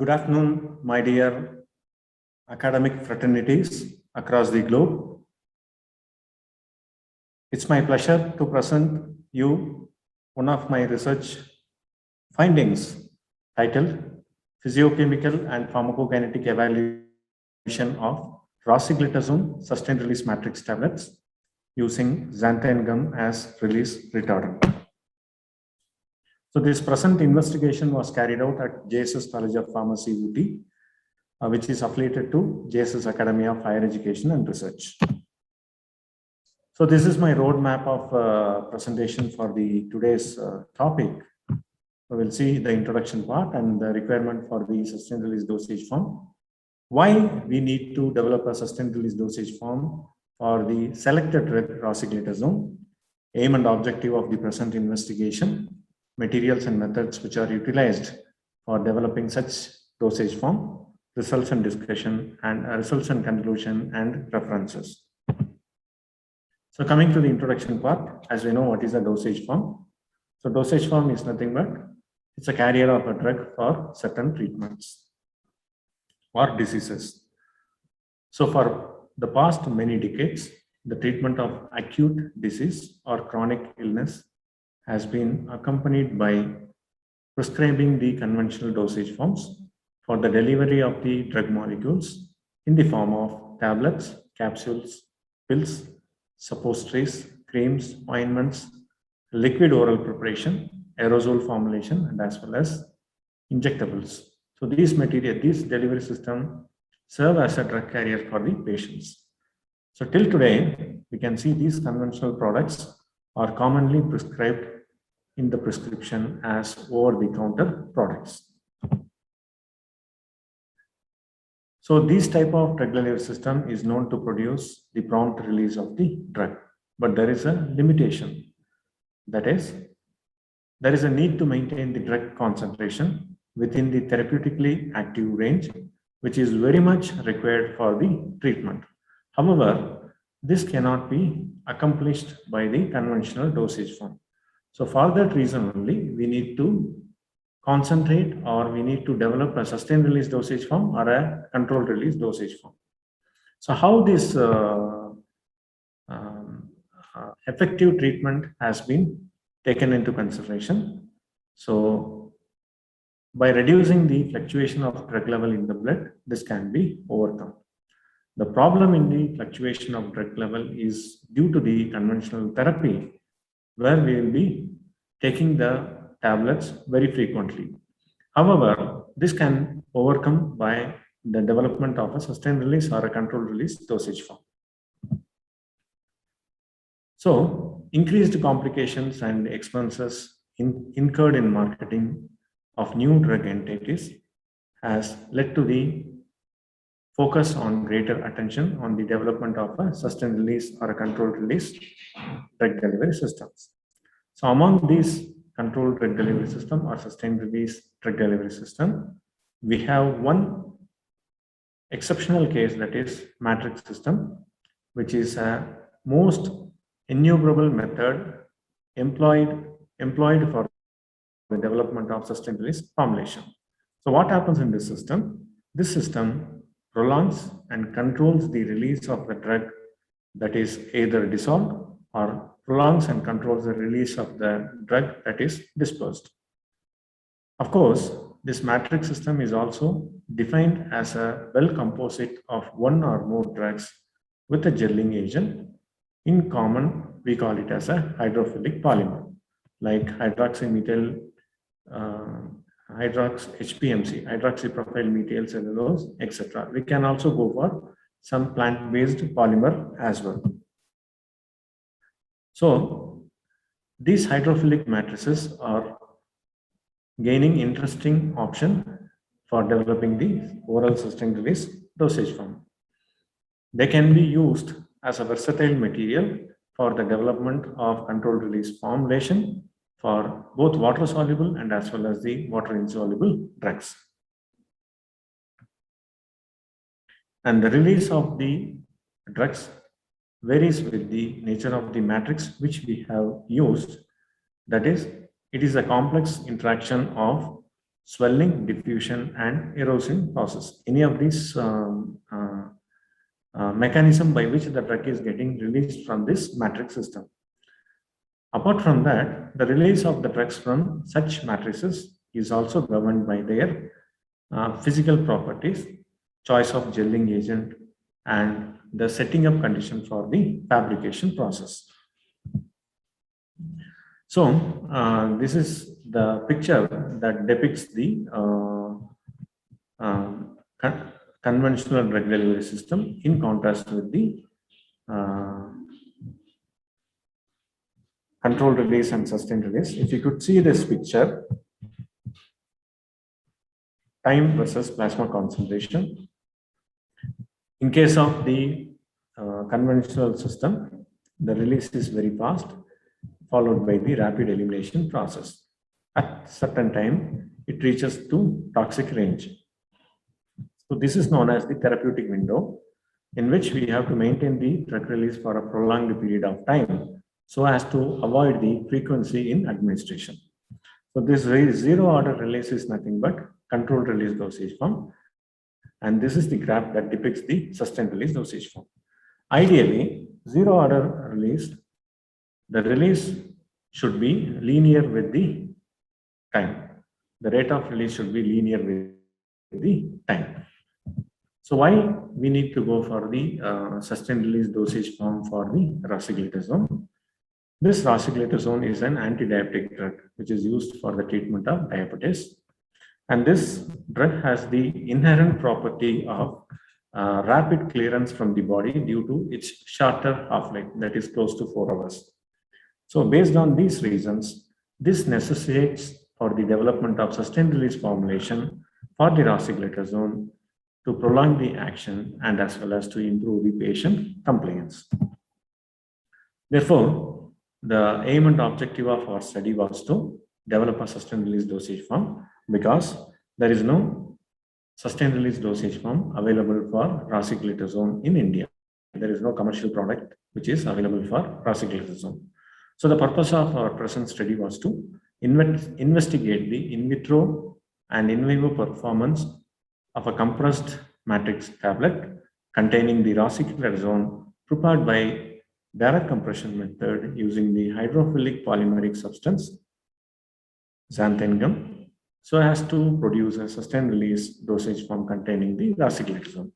Good afternoon, my dear academic fraternities across the globe. It's my pleasure to present you one of my research findings titled Physiochemical and Pharmacokinetic Evaluation of Rosiglitazone Sustained Release Matrix Tablets using xanthine gum as release retardant. So this present investigation was carried out at JSS College of Pharmacy, UT, which is affiliated to JSS Academy of Higher Education and Research. So this is my roadmap of presentation for the today's topic. So we'll see the introduction part and the requirement for the sustained release dosage form. Why we need to develop a sustained release dosage form for the selected drug rosiglitazone, aim and objective of the present investigation, materials and methods which are utilized for developing such dosage form, results and discussion, and results and conclusion and references. So coming to the introduction part, as we know what is a dosage form. So dosage form is nothing but it's a carrier of a drug for certain treatments or diseases. So for the past many decades, the treatment of acute disease or chronic illness has been accompanied by prescribing the conventional dosage forms for the delivery of the drug molecules in the form of tablets, capsules, pills, suppositories, creams, ointments, liquid oral preparation, aerosol formulation, and as well as injectables. So these delivery system serve as a drug carrier for the patients. So till today, we can see these conventional products are commonly prescribed in the prescription as over-the-counter products. So this type of drug delivery system is known to produce the prompt release of the drug, but there is a limitation. That is, there is a need to maintain the drug concentration within the therapeutically active range, which is very much required for the treatment. However, this cannot be accomplished by the conventional dosage form. So for that reason only, we need to concentrate or we need to develop a sustained release dosage form or a controlled release dosage form. So how this effective treatment has been taken into consideration. So by reducing the fluctuation of drug level in the blood, this can be overcome. The problem in the fluctuation of drug level is due to the conventional therapy, where we will be taking the tablets very frequently. However, this can overcome by the development of a sustained release or a controlled release dosage form. So, increased complications and expenses incurred in marketing of new drug entities has led to the focus on greater attention on the development of a sustained release or a controlled release drug delivery systems. So among these controlled drug delivery system or sustained release drug delivery system, we have one exceptional case, that is matrix system, which is a most innumerable method employed for the development of sustained release formulation. So what happens in this system? This system prolongs and controls the release of the drug that is either dissolved or prolongs and controls the release of the drug that is dispersed. Of course, this matrix system is also defined as a well composite of one or more drugs with a gelling agent. In common, we call it as a hydrophilic polymer, like hydroxymethyl, HPMC, hydroxypropyl methyl cellulose, etc. We can also go for some plant-based polymer as well. So these hydrophilic matrices are gaining interesting option for developing the oral sustained release dosage form. They can be used as a versatile material for the development of controlled release formulation for both water soluble and as well as the water insoluble drugs. And the release of the drugs varies with the nature of the matrix which we have used. That is, it is a complex interaction of swelling, diffusion, and erosion process. Any of these mechanism by which the drug is getting released from this matrix system. Apart from that, the release of the drugs from such matrices is also governed by their physical properties, choice of gelling agent, and the setting up condition for the fabrication process. So, this is the picture that depicts the conventional drug delivery system in contrast with the controlled release and sustained release. If you could see this picture, time versus plasma concentration. In case of the conventional system, the release is very fast, followed by the rapid elimination process. At certain time, it reaches to toxic range. So this is known as the therapeutic window, in which we have to maintain the drug release for a prolonged period of time, so as to avoid the frequency in administration. So this zero order release is nothing but controlled release dosage form. And this is the graph that depicts the sustained release dosage form. Ideally, zero order release, the release should be linear with the time. The rate of release should be linear with the time. So why we need to go for the sustained release dosage form for the rosiglitazone? This rosiglitazone is an anti-diabetic drug which is used for the treatment of diabetes. And this drug has the inherent property of rapid clearance from the body due to its shorter half-life, that is close to 4 hours. So based on these reasons, this necessitates for the development of sustained release formulation for the rosiglitazone to prolong the action and as well as to improve the patient compliance. Therefore, the aim and objective of our study was to develop a sustained release dosage form, because there is no sustained release dosage form available for rosiglitazone in India. There is no commercial product which is available for rosiglitazone. So the purpose of our present study was to investigate the in vitro and in vivo performance of a compressed matrix tablet containing the rosiglitazone prepared by direct compression method using the hydrophilic polymeric substance xanthan gum, so as to produce a sustained release dosage form containing the rosiglitazone.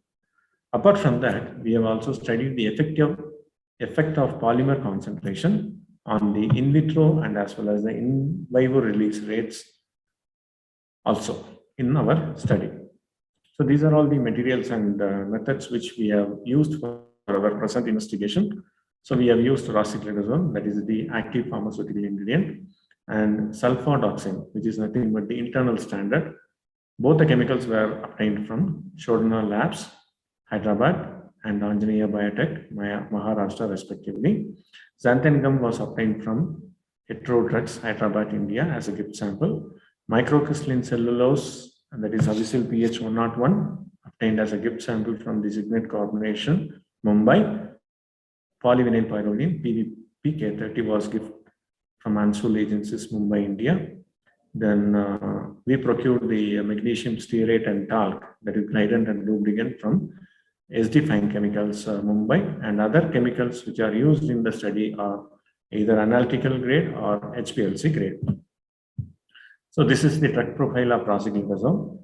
Apart from that, we have also studied the effect of polymer concentration on the in vitro and as well as the in vivo release rates also in our study. So these are all the materials and methods which we have used for our present investigation. So we have used rosiglitazone, that is the active pharmaceutical ingredient, and sulfadoxine, which is nothing but the internal standard. Both the chemicals were obtained from Shodhana Labs, Hyderabad, and Anjaneya Biotech, Maharashtra, respectively. Xanthan gum was obtained from Hetero Drugs, Hyderabad, India, as a gift sample. Microcrystalline cellulose, and that is Avisil pH 101, obtained as a gift sample from the Signet Corporation, Mumbai. Polyvinyl pyrrolene, PK30, was gift from Ansul Agencies, Mumbai, India. Then we procured the magnesium stearate and talc, that is Glidant and lubricant, from SD Fine Chemicals, Mumbai, and other chemicals which are used in the study are either analytical grade or HPLC grade. So this is the drug profile of rosiglitazone.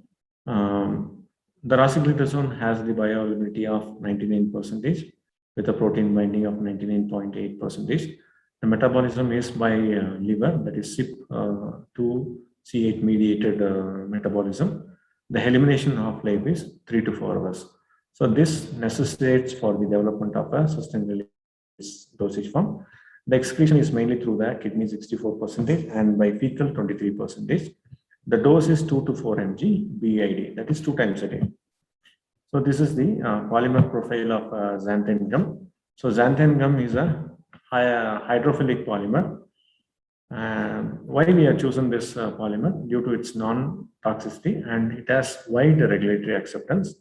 The rosiglitazone has the bioavailability of 99% with a protein binding of 99.8%. The metabolism is by liver, that is CYP2C8 mediated metabolism. The elimination half-life is 3 to 4 hours. So this necessitates for the development of a sustained release dosage form. The excretion is mainly through the kidney 64% and by fecal 23%. The dose is 2 to 4 mg BID, that is 2 times a day. So this is the polymer profile of xanthan gum. So xanthan gum is a hydrophilic polymer. Why we have chosen this polymer? Due to its non-toxicity, and it has wide regulatory acceptance.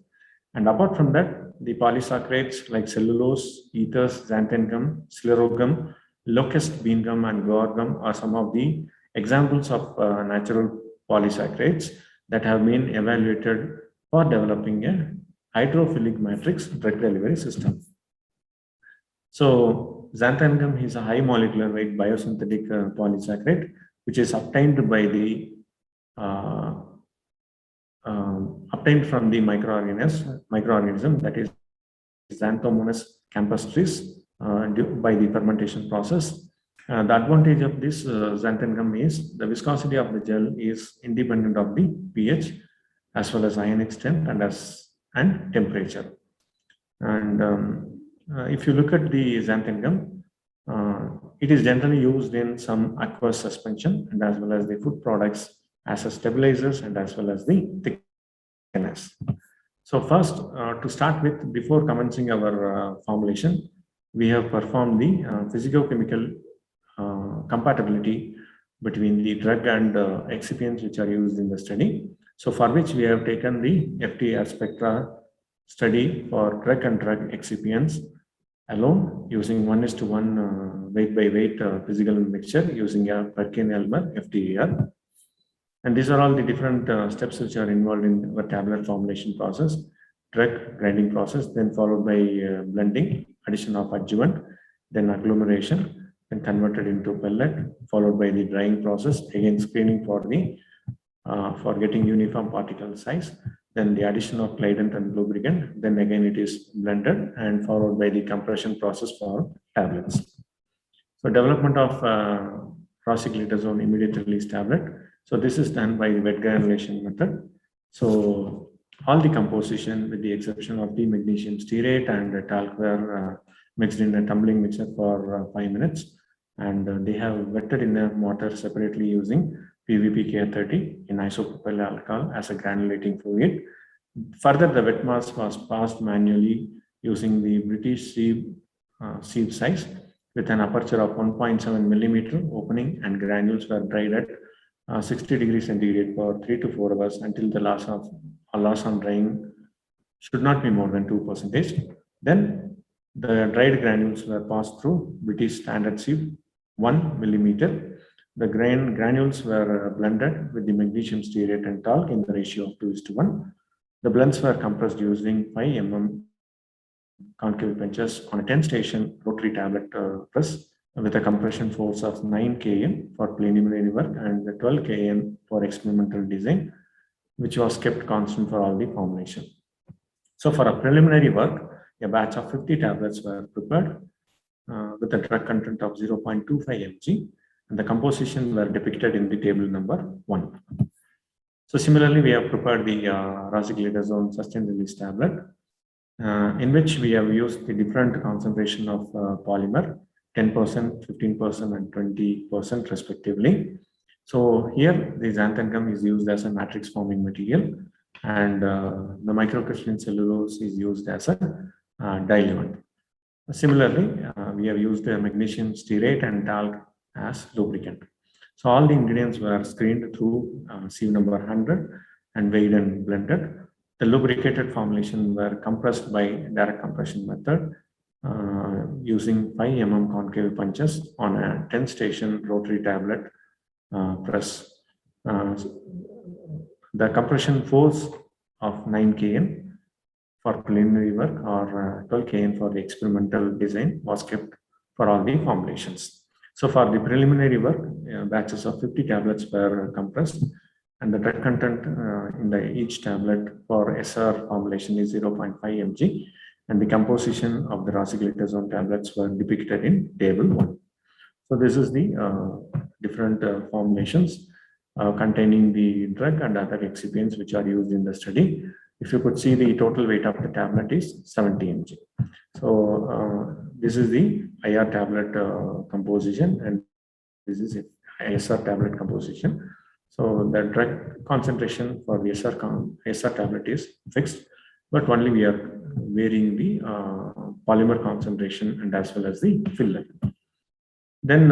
And apart from that, the polysaccharides like cellulose, ethers, xanthan gum, sclerogum, locust bean gum, and guar gum are some of the examples of natural polysaccharides that have been evaluated for developing a hydrophilic matrix drug delivery system. So xanthine is a high molecular weight biosynthetic polysaccharide, which is obtained by the obtained from the microorganism that is Xanthomonas campestris by the fermentation process. The advantage of this xanthan gum is the viscosity of the gel is independent of the pH as well as ionic strength and temperature. And if you look at the xanthan gum, it is generally used in some aqueous suspension and as well as the food products as a stabilizers and as well as the thickeners. So first, to start with, before commencing our formulation, we have performed the physicochemical compatibility between the drug and excipients which are used in the study. So for which we have taken the FTIR spectra study for drug and drug excipients alone using 1:1 weight by weight physical mixture using a Perkin-Elmer FTIR. And these are all the different steps which are involved in our tablet formulation process, drug grinding process, then followed by blending, addition of adjuvant, then agglomeration, then converted into pellet, followed by the drying process, again screening for getting uniform particle size, then the addition of Clident and lubricant, then again it is blended and followed by the compression process for tablets. So development of rosiglitazone immediate release tablet. So this is done by the wet granulation method. So all the composition with the exception of the magnesium stearate and talc were mixed in a tumbling mixer for 5 minutes. And they have wetted in a mortar separately using PVP-K30 in isopropyl alcohol as a granulating fluid. Further, the wet mass was passed manually using the British sieve size with an aperture of 1.7 millimeter opening, and granules were dried at 60 degrees centigrade for 3 to 4 hours until the loss on drying should not be more than 2%. Then the dried granules were passed through British standard sieve 1 millimeter. The granules were blended with the magnesium stearate and talc in the ratio of 2:1. The blends were compressed using 5 mm concave punches on a 10-station rotary tablet press with a compression force of 9 kN for preliminary work and 12 kN for experimental design, which was kept constant for all the formulation. So for a preliminary work, a batch of 50 tablets were prepared with a drug content of 0.25 mg, and the composition were depicted in the table number 1. So similarly, we have prepared the rosiglitazone sustained release tablet, in which we have used the different concentration of polymer, 10%, 15%, and 20% respectively. So here the xanthan gum is used as a matrix forming material, and the microcrystalline cellulose is used as a diluent. Similarly, we have used magnesium stearate and talc as lubricant. So all the ingredients were screened through sieve number 100 and weighed and blended. The lubricated formulation were compressed by direct compression method using 5 mm concave punches on a 10-station rotary tablet press. The compression force of 9 kN for preliminary work or 12 kN for the experimental design was kept for all the formulations. So for the preliminary work, batches of 50 tablets were compressed, and the drug content in each tablet for SR formulation is 0.5 mg, and the composition of the rosiglitazone tablets were depicted in table 1. So this is the different formulations containing the drug and other excipients which are used in the study. If you could see, the total weight of the tablet is 70 mg. So this is the IR tablet composition, and this is SR tablet composition. So the drug concentration for the SR tablet is fixed, but only we are varying the polymer concentration and as well as the fill level. Then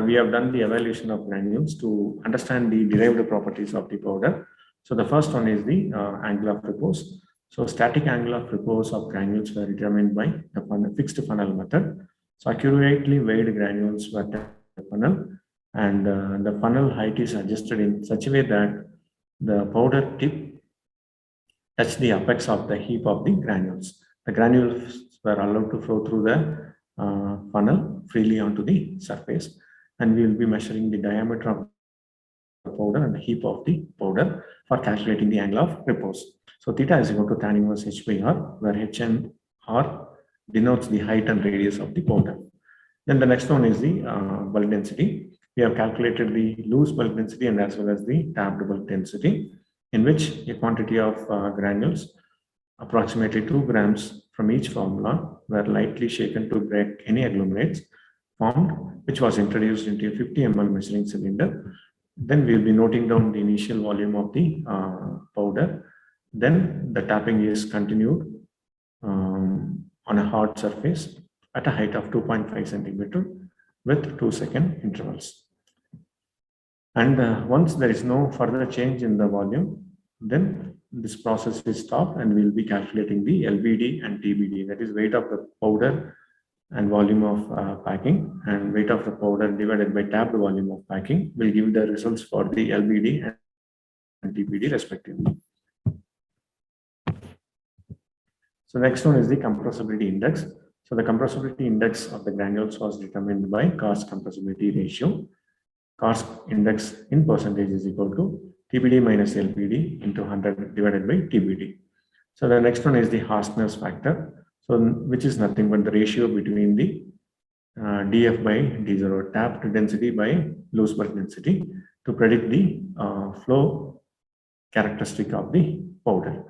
we have done the evaluation of granules to understand the derived properties of the powder. So the first one is the angle of repose. So static angle of repose of granules were determined by the fixed funnel method. So accurately weighed granules were the funnel, and the funnel height is adjusted in such a way that the powder tip touched the apex of the heap of the granules. The granules were allowed to flow through the funnel freely onto the surface, and we will be measuring the diameter of the powder and the heap of the powder for calculating the angle of repose. So theta is equal to tan inverse h by r, where h and r denotes the height and radius of the powder. Then the next one is the bulk density. We have calculated the loose bulk density and as well as the tapped bulk density, in which a quantity of granules, approximately 2 grams from each formula, were lightly shaken to break any agglomerates formed, which was introduced into a 50 ml measuring cylinder. Then we will be noting down the initial volume of the powder. Then the tapping is continued on a hard surface at a height of 2.5 centimeter with 2-second intervals. And once there is no further change in the volume, then this process is stopped and we'll be calculating the LBD and TBD, that is weight of the powder and volume of packing, and weight of the powder divided by tapped volume of packing will give the results for the LBD and TBD respectively. So next one is the compressibility index. So the compressibility index of the granules was determined by cost compressibility ratio. Cost index in percentage is equal to TBD minus LBD into 100 divided by TBD. So the next one is the harshness factor. So which is nothing but the ratio between the dF by d0, tapped density by loose bulk density, to predict the flow characteristic of the powder.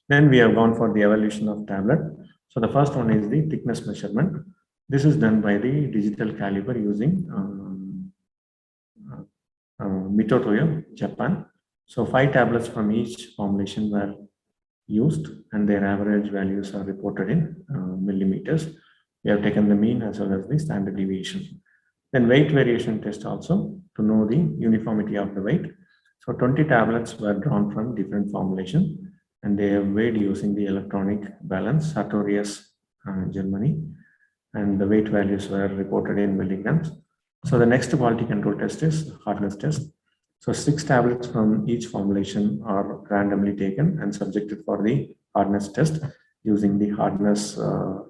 Then we have gone for the evaluation of tablet. So the first one is the thickness measurement. This is done by the digital caliper using Mitutoyo, Japan. So 5 tablets from each formulation were used and their average values are reported in millimeters. We have taken the mean as well as the standard deviation. Then weight variation test also to know the uniformity of the weight. So 20 tablets were drawn from different formulations and they are weighed using the electronic balance, Sartorius, Germany, and the weight values were reported in milligrams. So the next quality control test is hardness test. So 6 tablets from each formulation are randomly taken and subjected for the hardness test using the hardness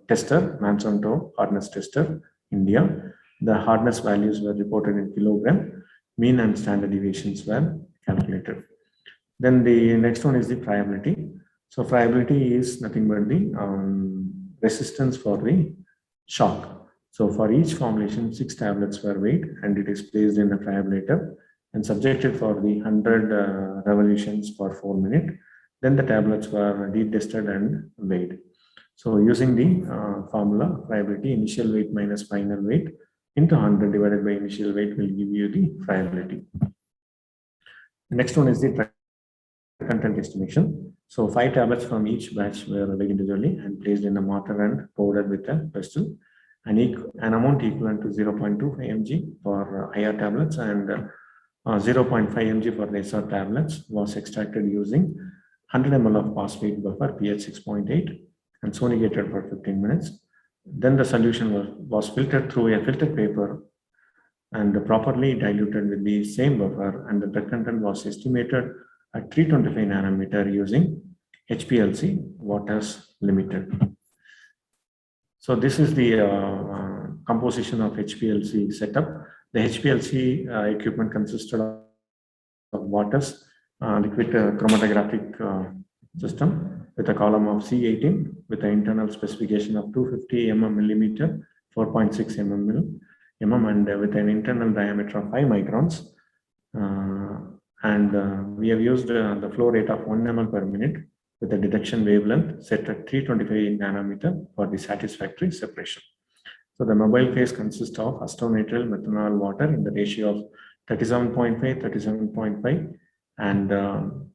tester, Monsanto hardness tester, India. The hardness values were reported in kilogram. Mean and standard deviations were calculated. Then the next one is the friability. So friability is nothing but the resistance for the shock. So for each formulation, 6 tablets were weighed and it is placed in a friablator and subjected for the 100 revolutions per 4 minutes. Then the tablets were detested and weighed. So using the formula, friability, initial weight minus final weight into 100 divided by initial weight will give you the friability. The next one is the content estimation. So 5 tablets from each batch were weighed individually and placed in a mortar and powdered with a pestle. An amount equivalent to 0.25 mg for IR tablets and 0.5 mg for the SR tablets was extracted using 100 ml of phosphate buffer pH 6.8 and sonicated for 15 minutes. Then the solution was filtered through a filtered paper and properly diluted with the same buffer, and the drug content was estimated at 325 nanometer using HPLC Waters Limited. So this is the composition of HPLC setup. The HPLC equipment consisted of Waters liquid chromatographic system with a column of C18 with an internal specification of 250 mm, 4.6 mm, and with an internal diameter of 5 microns. We have used the flow rate of 1 ml per minute with a detection wavelength set at 325 nanometer for the satisfactory separation. So the mobile phase consists of acetonitrile methanol water in the ratio of 37.5, 37.5 and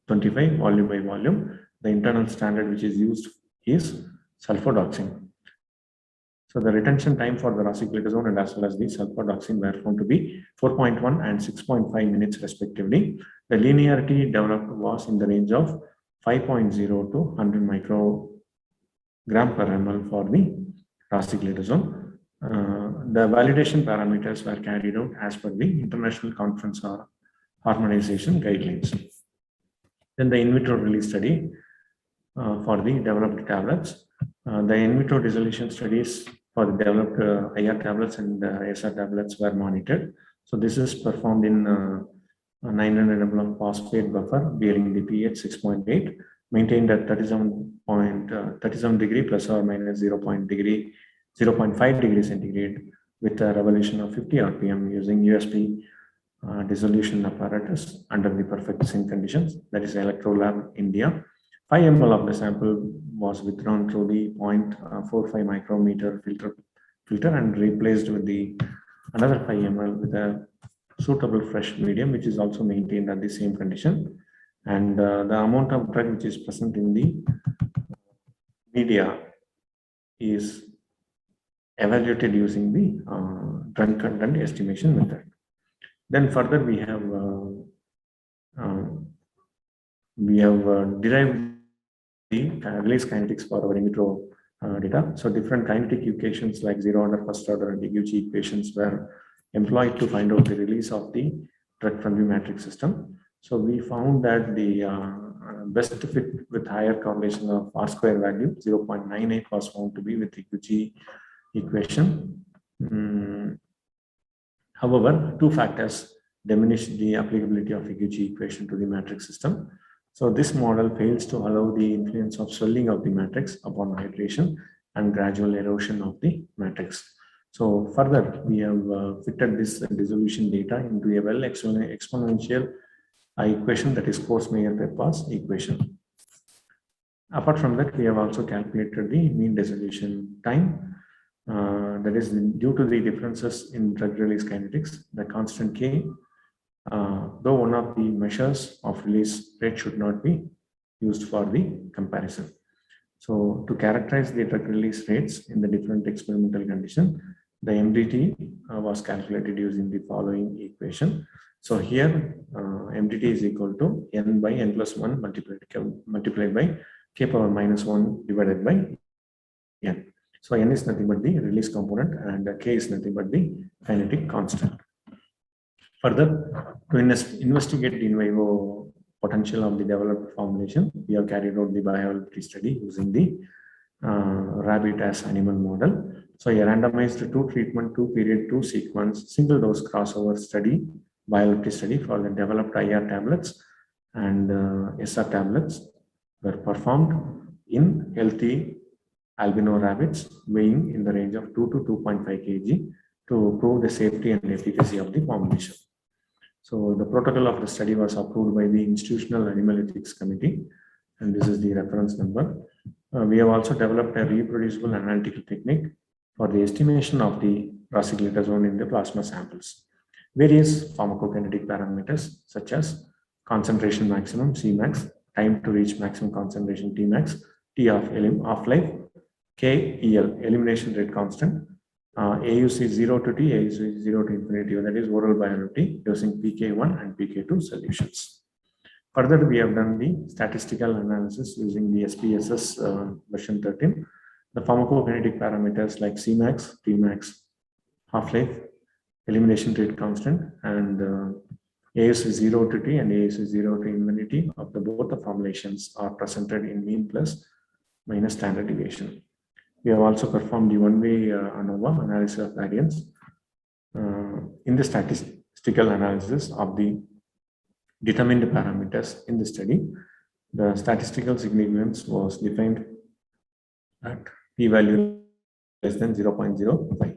25 volume by volume. The internal standard which is used is sulfadoxine. So the retention time for the rosiglitazone and as well as the sulfadoxine were found to be 4.1 and 6.5 minutes respectively. The linearity developed was in the range of 5.0 to 100 microgram per ml for the rosiglitazone. The validation parameters were carried out as per the International Conference harmonization guidelines. Then the in vitro release study for the developed tablets. The in vitro dissolution studies for the developed IR tablets and SR tablets were monitored. So this is performed in 900 ml of phosphate buffer bearing the pH 6.8, maintained at 37 degree plus or minus 0.5 degree centigrade with a revolution of 50 RPM using USP dissolution apparatus under the perfect sink conditions, that is Electrolab India. 5 ml of the sample was withdrawn through the 0.45 micrometer filter and replaced with the another 5 ml with a suitable fresh medium, which is also maintained at the same condition. And the amount of drug which is present in the media is evaluated using the drug content estimation method. Then further we have derived the release kinetics for our in vitro data. So different kinetic equations like zero order, first order, and Iguchi equations were employed to find out the release of the drug from the matrix system. So we found that the best fit with higher correlation of R square value 0.98 was found to be with Iguchi equation. However, two factors diminish the applicability of Iguchi equation to the matrix system. So this model fails to allow the influence of swelling of the matrix upon hydration and gradual erosion of the matrix. So further, we have fitted this dissolution data into a well exponential equation, that is Coase-Mayer-Peppas equation. Apart from that, we have also calculated the mean dissolution time. That is due to the differences in drug release kinetics, the constant K, though one of the measures of release rate should not be used for the comparison. So to characterize the drug release rates in the different experimental conditions, the MDT was calculated using the following equation. So here MDT is equal to n by n plus 1 multiplied by k power minus 1 divided by n. So n is nothing but the release component and k is nothing but the kinetic constant. Further, to investigate the in vivo potential of the developed formulation, we have carried out the bioavailability study using the rabbit as animal model. So a randomized 2 treatment, 2 period, 2 sequence, single dose crossover study, bioavailability study for the developed IR tablets and SR tablets were performed in healthy albino rabbits weighing in the range of 2 to 2.5 kg to prove the safety and efficacy of the formulation. So the protocol of the study was approved by the Institutional Animal Ethics Committee, and this is the reference number. We have also developed a reproducible analytical technique for the estimation of the rosiglitazone in the plasma samples. Various pharmacokinetic parameters such as concentration maximum Cmax, time to reach maximum concentration Tmax, T of life, KEL, elimination rate constant, AUC 0 to T, AUC 0 to infinity, that is oral bioavailability using PK1 and PK2 solutions. Further, we have done the statistical analysis using the SPSS version 13. The pharmacokinetic parameters like Cmax, Tmax, half-life, elimination rate constant, and AUC 0 to T and AUC 0 to infinity of both the formulations are presented in mean plus minus standard deviation. We have also performed the one-way ANOVA analysis of variance in the statistical analysis of the determined parameters in the study. The statistical significance was defined at p-value less than 0.05.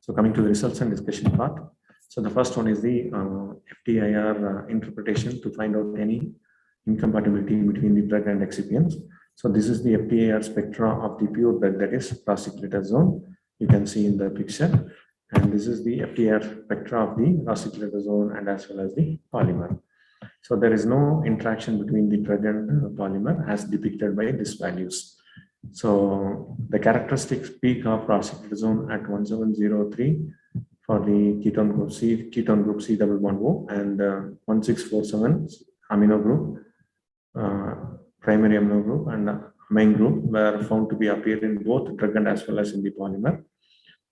So coming to the results and discussion part. So the first one is the FTIR interpretation to find out any incompatibility between the drug and excipients. So this is the FTIR spectra of the pure drug, that is rosiglitazone. You can see in the picture. And this is the FTIR spectra of the rosiglitazone and as well as the polymer. So there is no interaction between the drug and polymer as depicted by these values. So the characteristics peak of rosiglitazone at 1703 for the ketone group C double bond O, and 1647 amino group, primary amino group and amine group were found to be appear in both drug and as well as in the polymer.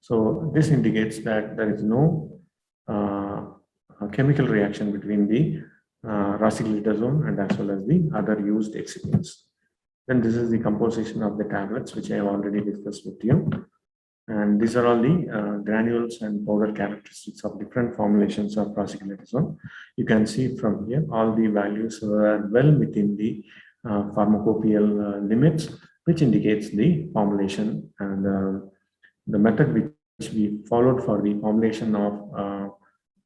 So this indicates that there is no chemical reaction between the rosiglitazone and as well as the other used excipients. Then this is the composition of the tablets, which I have already discussed with you. And these are all the granules and powder characteristics of different formulations of rosiglitazone. You can see from here, all the values are well within the pharmacopoeial limits, which indicates the formulation and the method which we followed for the formulation of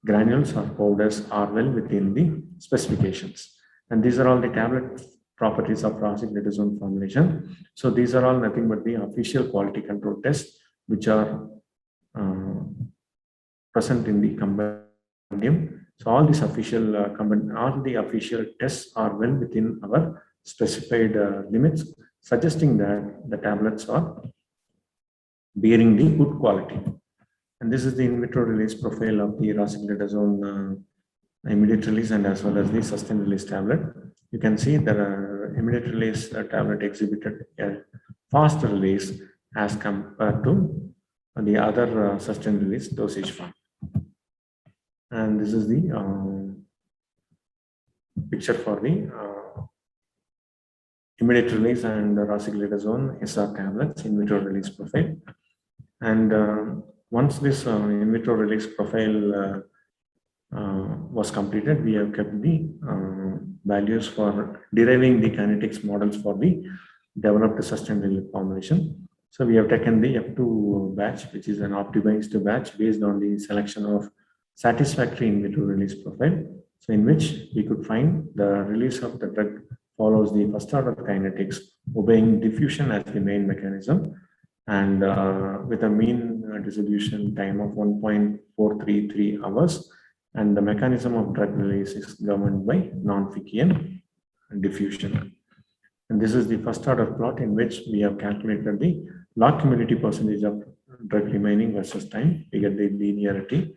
granules or powders are well within the specifications. And these are all the tablet properties of rosiglitazone formulation. So these are all nothing but the official quality control tests which are present in the compendium. So all these official all the official tests are well within our specified limits, suggesting that the tablets are bearing the good quality. And this is the in vitro release profile of the rosiglitazone immediate release and as well as the sustained release tablet. You can see that immediate release tablet exhibited a faster release as compared to the other sustained release dosage form. And this is the picture for the immediate release and rosiglitazone SR tablets in vitro release profile. And once this in vitro release profile was completed, we have kept the values for deriving the kinetics models for the developed sustained release formulation. So we have taken the F2 batch, which is an optimized batch based on the selection of satisfactory in vitro release profile. So in which we could find the release of the drug follows the first order kinetics, obeying diffusion as the main mechanism, and with a mean distribution time of 1.433 hours. And the mechanism of drug release is governed by non-Fickian diffusion. And this is the first order plot in which we have calculated the log cumulativity percentage of drug remaining versus time. We get the linearity,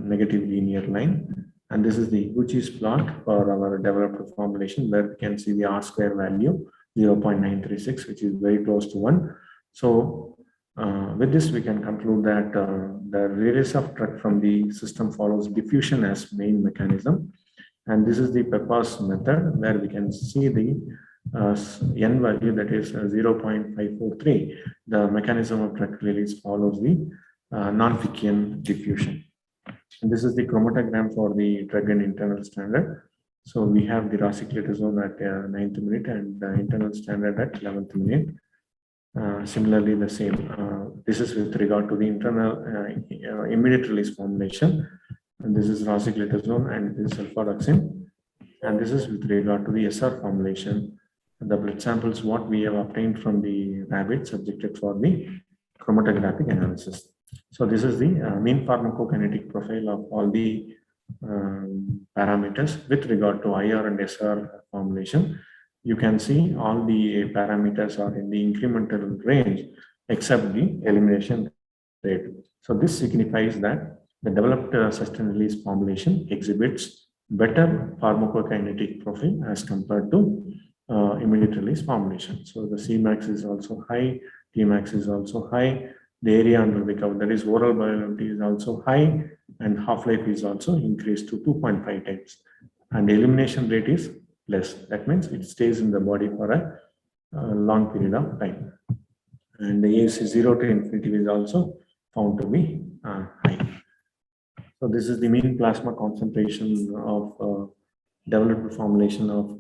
negative linear line. And this is the Gucci's plot for our developed formulation, where we can see the R square value 0.936, which is very close to 1. So with this, we can conclude that the release of drug from the system follows diffusion as main mechanism. And this is the Pepper's method, where we can see the n value, that is 0.543. The mechanism of drug release follows the non-Fickian diffusion. And this is the chromatogram for the drug and internal standard. So we have the rosiglitazone at 9th minute and the internal standard at 11th minute. Similarly, the same. This is with regard to the internal immediate release formulation. And this is rosiglitazone and this is sulfadoxine. And this is with regard to the SR formulation. The blood samples what we have obtained from the rabbit subjected for the chromatographic analysis. So this is the mean pharmacokinetic profile of all the parameters with regard to IR and SR formulation. You can see all the parameters are in the incremental range except the elimination rate. So this signifies that the developed sustained release formulation exhibits better pharmacokinetic profile as compared to immediate release formulation. So the Cmax is also high, Tmax is also high, the area under the curve, that is oral bioavailability, is also high, and half-life is also increased to 2.5 times. And the elimination rate is less. That means it stays in the body for a long period of time. And the AUC 0 to infinity is also found to be high. So this is the mean plasma concentration of developed formulation of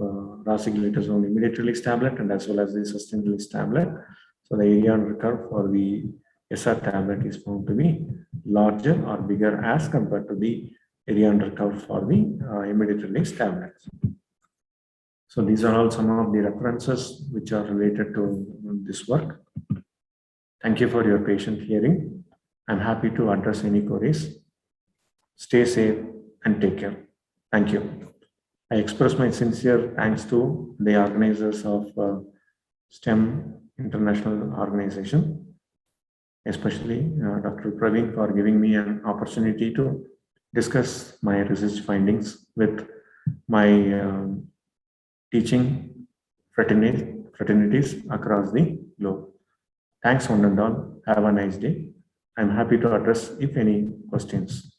rosiglitazone immediate release tablet and as well as the sustained release tablet. So the area under curve for the SR tablet is found to be larger or bigger as compared to the area under curve for the immediate release tablets. So these are all some of the references which are related to this work. Thank you for your patient hearing. I'm happy to address any queries. Stay safe and take care. Thank you. I express my sincere thanks to the organizers of STEM International Organization, especially Dr. Praveen, for giving me an opportunity to discuss my research findings with my teaching fraternities across the globe. Thanks one and all. Have a nice day. I'm happy to address if any questions.